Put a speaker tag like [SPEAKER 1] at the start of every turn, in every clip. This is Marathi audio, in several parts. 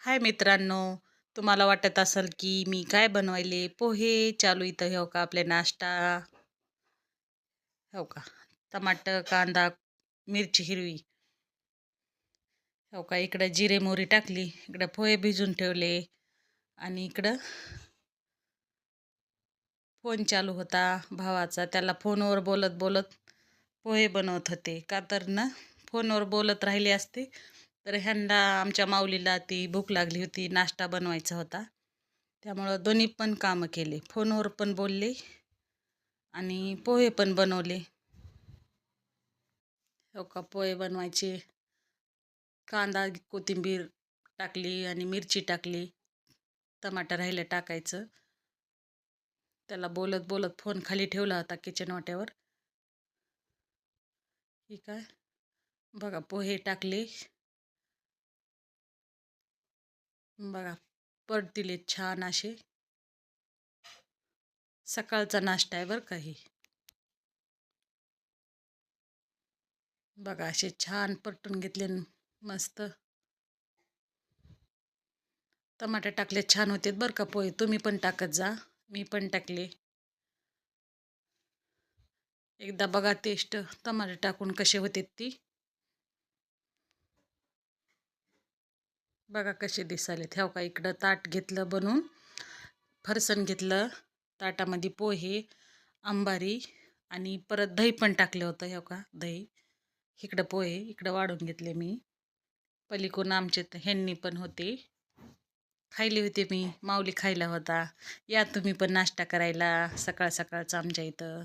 [SPEAKER 1] हाय मित्रांनो, तुम्हाला वाटत असेल की मी काय बनवायले पोहे चालू इथं हो का आपले नाश्ता हो का टमाटर कांदा मिरची हिरवी हो का इकडं जिरे मोहरी टाकली इकडं पोहे भिजून ठेवले आणि इकडं फोन चालू होता भावाचा त्याला फोनवर बोलत बोलत पोहे बनवत होते का तर ना फोनवर बोलत राहिले असते तर ह्यांना आमच्या माऊलीला ती भूक लागली होती नाश्ता बनवायचा होता त्यामुळं दोन्ही पण कामं केले फोनवर पण बोलले आणि पोहे पण बनवले हो का पोहे बनवायचे कांदा कोथिंबीर टाकली आणि मिरची टाकली टमाटर राहिलं टाकायचं त्याला बोलत बोलत फोन खाली ठेवला होता किचन वाट्यावर ठीक आहे बघा पोहे टाकले बघा पडतीले छान असे सकाळचा नाश्ता आहे बरं काही बघा असे छान परतून घेतले मस्त टमाटर टाकले छान होते बरं का पोहे तुम्ही पण टाकत जा मी पण टाकले एकदा बघा टेस्ट टमाटर टाकून कसे होते ती बघा कसे दिसाले ठेव का इकडं ताट घेतलं बनवून फरसाण घेतलं ताटामध्ये पोहे अंबारी आणि परत दही पण टाकलं होतं हो का दही इकडं पोहे इकडं वाढून घेतले मी पलीकडून आमचे ह्यांनी पण होते खायले होते मी माऊली खायला होता या तुम्ही पण नाश्ता करायला सकाळ सकाळचं आमच्या इथं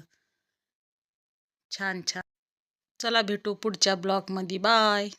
[SPEAKER 1] छान छान चला भेटू पुढच्या ब्लॉगमध्ये बाय